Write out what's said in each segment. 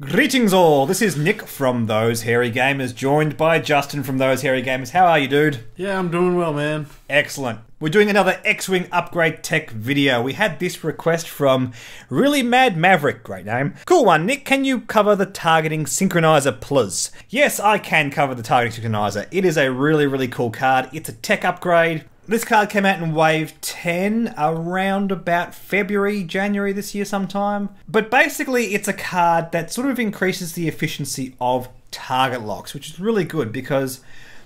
Greetings all, this is Nick from Those Hairy Gamers, joined by Justin from Those Hairy Gamers. How are you, dude? Yeah, I'm doing well, man. Excellent. We're doing another X-Wing upgrade tech video. We had this request from Really Mad Maverick, great name. Cool one, Nick, can you cover the targeting Synchronizer Plus? Yes, I can cover the targeting Synchronizer. It is a really cool card. It's a tech upgrade. This card came out in Wave 10 around about February, January this year sometime. But basically it's a card that sort of increases the efficiency of target locks, which is really good because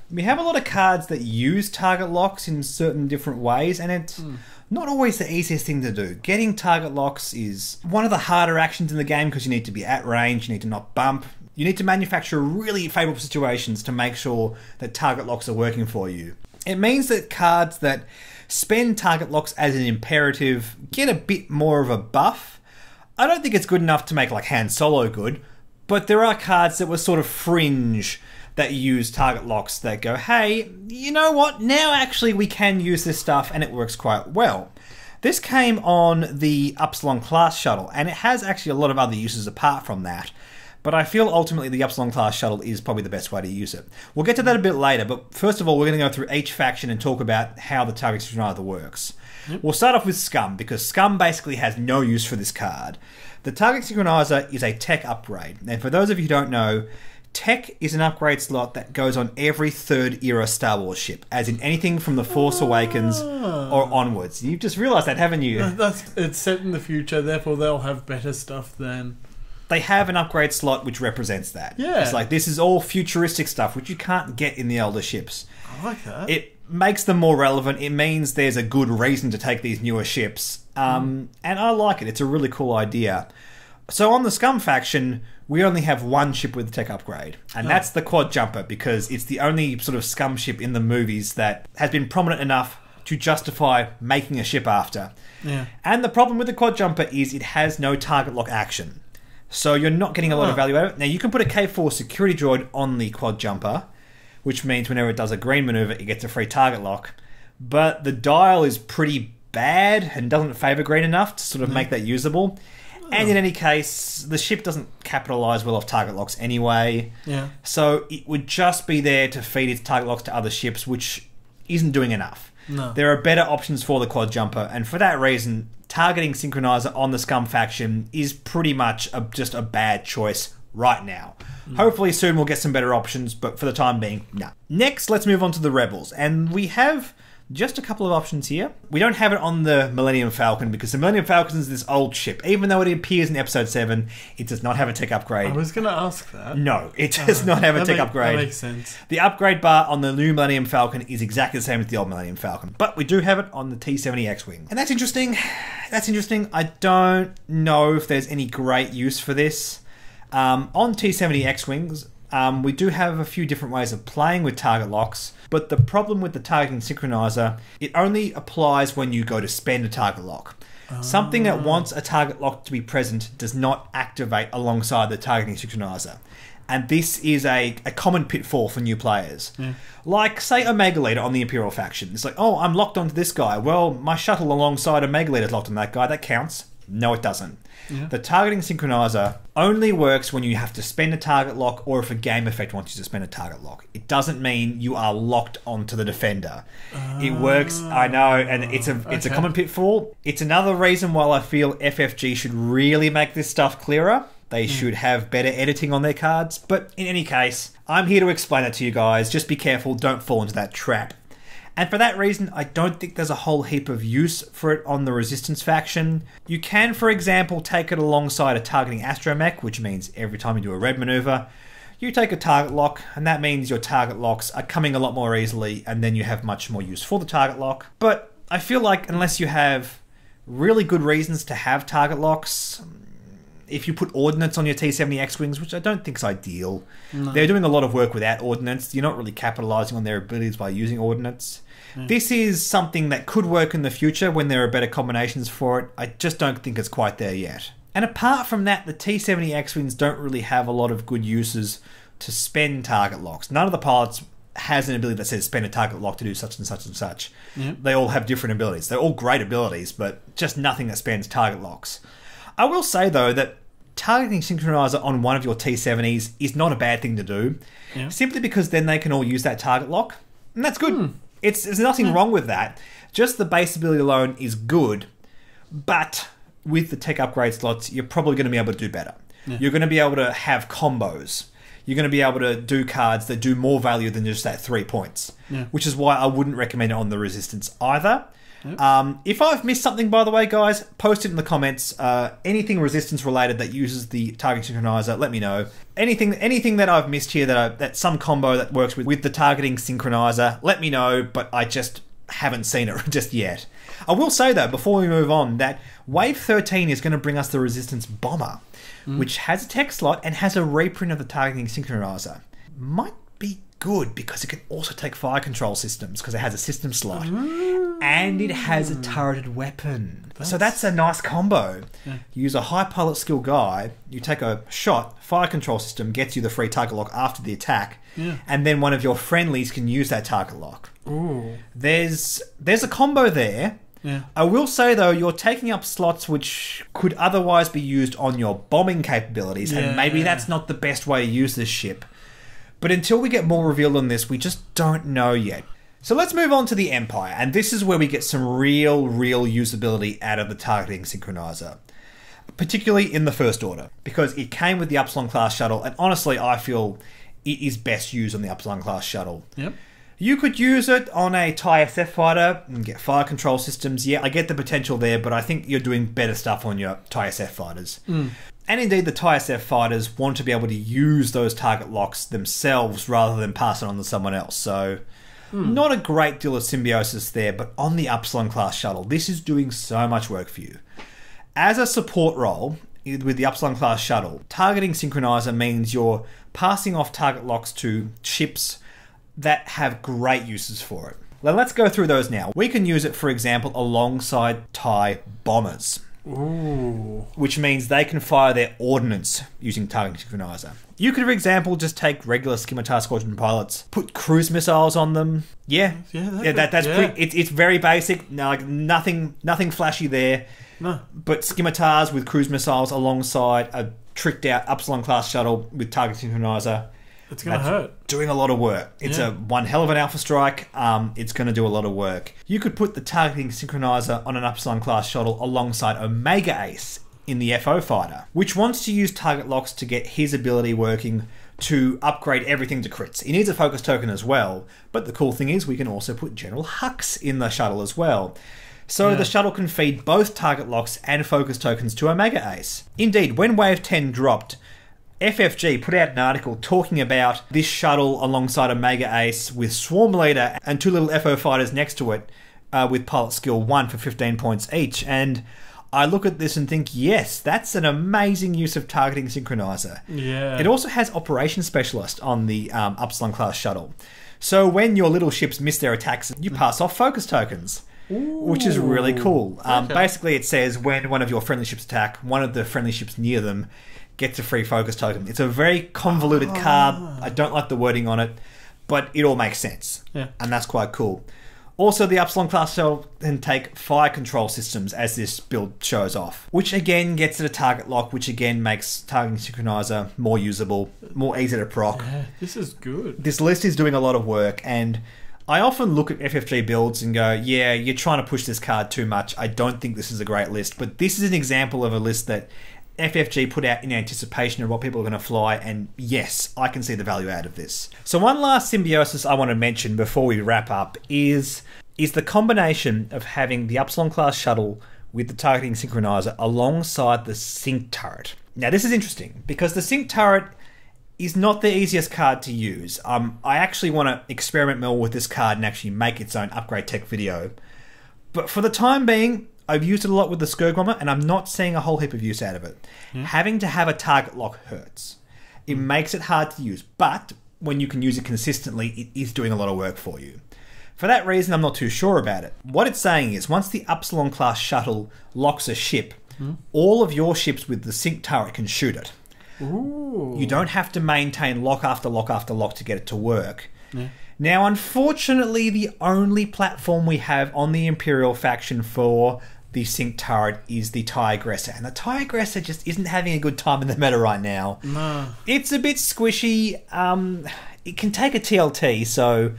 we have a lot of cards that use target locks in certain different ways, and it's not always the easiest thing to do. Getting target locks is one of the harder actions in the game because you need to be at range, you need to not bump, you need to manufacture really favourable situations to make sure that target locks are working for you. It means that cards that spend target locks as an imperative get a bit more of a buff. I don't think it's good enough to make like Han Solo good, but there are cards that were sort of fringe that use target locks that go, hey, you know what, now actually we can use this stuff and it works quite well. This came on the Upsilon class shuttle, and it has actually a lot of other uses apart from that. But I feel ultimately the Upsilon class shuttle is probably the best way to use it. We'll get to that a bit later, but first of all, we're going to go through each faction and talk about how the targeting Synchronizer works. We'll start off with Scum, because Scum basically has no use for this card. The targeting Synchronizer is a tech upgrade, and for those of you who don't know, tech is an upgrade slot that goes on every third era Star Wars ship, as in anything from The Force Awakens or onwards. You've just realised that, haven't you? It's set in the future, therefore they'll have better stuff than... They have an upgrade slot which represents that. Yeah. It's like, this is all futuristic stuff, which you can't get in the older ships. I like that. It makes them more relevant. It means there's a good reason to take these newer ships. And I like it. It's a really cool idea. So on the Scum faction, we only have one ship with the tech upgrade. And that's the Quad Jumper, because it's the only sort of Scum ship in the movies that has been prominent enough to justify making a ship after. Yeah. And the problem with the Quad Jumper is it has no target lock action. So you're not getting a lot of value out of it. Now, you can put a K4 security droid on the Quad Jumper, which means whenever it does a green maneuver, it gets a free target lock. But the dial is pretty bad and doesn't favour green enough to sort of make that usable. And in any case, the ship doesn't capitalise well off target locks anyway. Yeah. So it would just be there to feed its target locks to other ships, which isn't doing enough. No. There are better options for the Quad Jumper, and for that reason, targeting Synchronizer on the Scum faction is pretty much just a bad choice right now. Hopefully soon we'll get some better options, but for the time being, no. Next, let's move on to the Rebels, and we have just a couple of options here. We don't have it on the Millennium Falcon because the Millennium Falcon is this old ship. Even though it appears in Episode 7, it does not have a tech upgrade. I was going to ask that. No, it does not have a tech upgrade. That makes sense. The upgrade bar on the new Millennium Falcon is exactly the same as the old Millennium Falcon. But we do have it on the T-70 X-Wing. And that's interesting. That's interesting. I don't know if there's any great use for this. On T-70 X-Wings, we do have a few different ways of playing with target locks, but the problem with the targeting Synchronizer, it only applies when you go to spend a target lock. Something that wants a target lock to be present does not activate alongside the targeting Synchronizer. And this is a common pitfall for new players. Yeah. Like, say, Omega Leader on the Imperial faction. It's like, oh, I'm locked onto this guy. Well, my shuttle alongside Omega Leader is locked on that guy. That counts. No, it doesn't. Yeah. The targeting Synchronizer only works when you have to spend a target lock or if a game effect wants you to spend a target lock. It doesn't mean you are locked onto the defender. It works, I know, and it's a common pitfall. It's another reason why I feel FFG should really make this stuff clearer. They should have better editing on their cards. But in any case, I'm here to explain it to you guys. Just be careful, don't fall into that trap. And for that reason, I don't think there's a whole heap of use for it on the Resistance faction. You can, for example, take it alongside a targeting astromech, which means every time you do a red maneuver, you take a target lock, and that means your target locks are coming a lot more easily, and then you have much more use for the target lock. But I feel like unless you have really good reasons to have target locks, if you put ordnance on your T-70 X-Wings, which I don't think is ideal, they're doing a lot of work without ordnance. You're not really capitalising on their abilities by using ordnance. This is something that could work in the future when there are better combinations for it. I just don't think it's quite there yet. And apart from that, the T-70 X-Wings don't really have a lot of good uses to spend target locks. None of the pilots has an ability that says spend a target lock to do such and such and such. They all have different abilities. They're all great abilities, but just nothing that spends target locks. I will say, though, that targeting Synchronizer on one of your T70s is not a bad thing to do, simply because then they can all use that target lock, and that's good. There's nothing wrong with that. Just the base ability alone is good, but with the tech upgrade slots, you're probably going to be able to do better. You're going to be able to have combos. You're going to be able to do cards that do more value than just that 3 points, which is why I wouldn't recommend it on the Resistance either. If I've missed something, by the way, guys, post it in the comments. Anything Resistance related that uses the targeting Synchronizer, let me know. Anything that I've missed here, that some combo that works with the targeting Synchronizer, let me know, but I just haven't seen it just yet. I will say, though, before we move on, that Wave 13 is going to bring us the Resistance Bomber, which has a tech slot and has a reprint of the targeting Synchronizer. Might be good because it can also take fire control systems because it has a system slot and it has a turreted weapon. So that's a nice combo. You use a high pilot skill guy, you take a shot, fire control system gets you the free target lock after the attack, and then one of your friendlies can use that target lock. There's a combo there. I will say, though, you're taking up slots which could otherwise be used on your bombing capabilities, and maybe that's not the best way to use this ship. But until we get more revealed on this, we just don't know yet. So let's move on to the Empire, and this is where we get some real usability out of the targeting Synchronizer. Particularly in the First Order, because it came with the Upsilon class shuttle, and honestly, I feel it is best used on the Upsilon class shuttle. You could use it on a TIE SF fighter and get fire control systems. Yeah, I get the potential there, but I think you're doing better stuff on your TIE SF fighters. And indeed, the TIE SF fighters want to be able to use those target locks themselves rather than pass it on to someone else. So, not a great deal of symbiosis there, but on the Upsilon class shuttle, this is doing so much work for you. As a support role with the Upsilon class shuttle, targeting Synchronizer means you're passing off target locks to ships that have great uses for it. Well, let's go through those now. We can use it, for example, alongside TIE bombers. Which means they can fire their ordnance using targeting Synchronizer. You could, for example, just take regular Scimitar Squadron pilots, put cruise missiles on them. It's very basic. No, like nothing flashy there. But Scimitars with cruise missiles alongside a tricked out Upsilon class shuttle with targeting Synchronizer. It's going to hurt. Doing a lot of work. It's one hell of an alpha strike. It's going to do a lot of work. You could put the targeting Synchronizer on an Upsilon class shuttle alongside Omega Ace in the FO fighter, which wants to use target locks to get his ability working to upgrade everything to crits. He needs a focus token as well, but the cool thing is we can also put General Hux in the shuttle as well. So the shuttle can feed both target locks and focus tokens to Omega Ace. Indeed, when Wave 10 dropped, FFG put out an article talking about this shuttle alongside Omega Ace with Swarm Leader and two little FO fighters next to it with pilot skill 1 for 15 points each. And I look at this and think, yes, that's an amazing use of targeting Synchronizer. It also has Operations Specialist on the Upsilon class shuttle. So when your little ships miss their attacks, you pass off focus tokens. Which is really cool. Basically, it says when one of your friendly ships attack, one of the friendly ships near them gets a free focus token. It's a very convoluted card. I don't like the wording on it, but it all makes sense. And that's quite cool. Also, the Upsilon class shuttle can take fire control systems as this build shows off, which again gets it a target lock, which again makes targeting Synchronizer more usable, more easy to proc. This is good. This list is doing a lot of work, and I often look at FFG builds and go, yeah, you're trying to push this card too much. I don't think this is a great list, but this is an example of a list that FFG put out in anticipation of what people are going to fly, and yes, I can see the value out of this. So one last symbiosis I want to mention before we wrap up is the combination of having the Upsilon class shuttle with the targeting Synchronizer alongside the Sync turret. Now this is interesting because the Sync turret is not the easiest card to use. I actually want to experiment more with this card and actually make its own upgrade tech video. But for the time being, I've used it a lot with the Skirgommer, and I'm not seeing a whole heap of use out of it. Having to have a target lock hurts. It makes it hard to use, but when you can use it consistently, it is doing a lot of work for you. For that reason, I'm not too sure about it. What it's saying is, once the Upsilon class shuttle locks a ship, all of your ships with the Sync turret can shoot it. You don't have to maintain lock after lock after lock to get it to work. Now, unfortunately, the only platform we have on the Imperial faction for the sync turret is the TIE Aggressor. And the TIE Aggressor just isn't having a good time in the meta right now. No. It's a bit squishy. It can take a TLT, so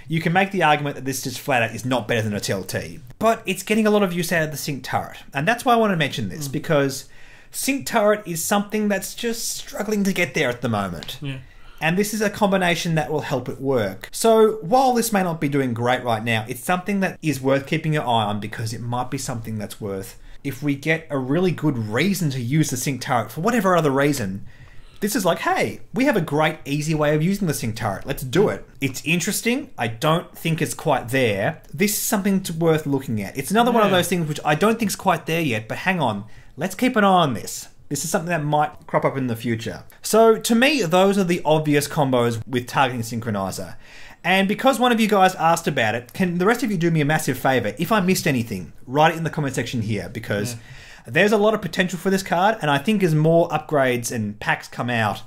you can make the argument that this just flat out is not better than a TLT. But it's getting a lot of use out of the sync turret. And that's why I want to mention this, because sync turret is something that's just struggling to get there at the moment. Yeah. And this is a combination that will help it work. So while this may not be doing great right now, it's something that is worth keeping your eye on, because it might be something that's worth, if we get a really good reason to use the sync turret for whatever other reason, this is like, hey, we have a great, easy way of using the sync turret. Let's do it. It's interesting. I don't think it's quite there. This is something worth looking at. It's another one of those things which I don't think is quite there yet, but hang on. Let's keep an eye on this. This is something that might crop up in the future. So to me, those are the obvious combos with targeting Synchronizer. And because one of you guys asked about it, can the rest of you do me a massive favor? If I missed anything, write it in the comment section here, because there's a lot of potential for this card, and I think as more upgrades and packs come out,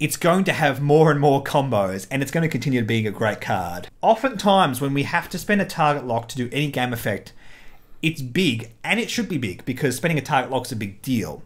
it's going to have more and more combos, and it's going to continue being a great card. Oftentimes, when we have to spend a target lock to do any game effect, it's big, and it should be big, because spending a target lock is a big deal.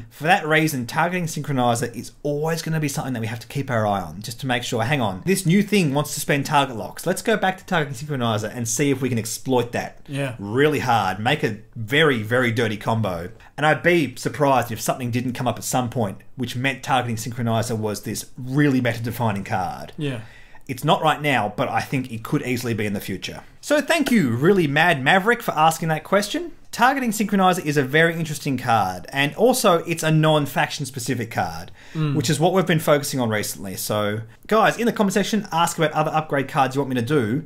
For that reason, targeting Synchronizer is always going to be something that we have to keep our eye on, just to make sure, hang on, this new thing wants to spend target locks. Let's go back to targeting Synchronizer and see if we can exploit that really hard, make a very, very dirty combo. And I'd be surprised if something didn't come up at some point, which meant targeting Synchronizer was this really meta-defining card. Yeah. It's not right now, but I think it could easily be in the future. So thank you, Really Mad Maverick, for asking that question. Targeting Synchronizer is a very interesting card, and also it's a non-faction specific card, which is what we've been focusing on recently. So guys, in the comment section, ask about other upgrade cards you want me to do.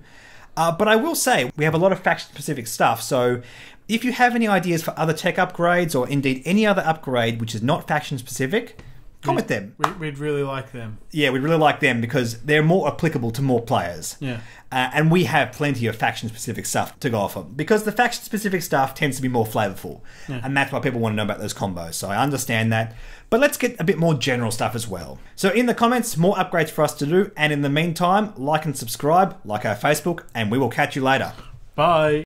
But I will say, we have a lot of faction specific stuff, so if you have any ideas for other tech upgrades, or indeed any other upgrade which is not faction specific, comment them. We'd really like them. Yeah, we'd really like them, because they're more applicable to more players. Yeah. And we have plenty of faction-specific stuff to go off of, because the faction-specific stuff tends to be more flavorful. And that's why people want to know about those combos. So I understand that. But let's get a bit more general stuff as well. So in the comments, more upgrades for us to do. And in the meantime, like and subscribe, like our Facebook, and we will catch you later. Bye.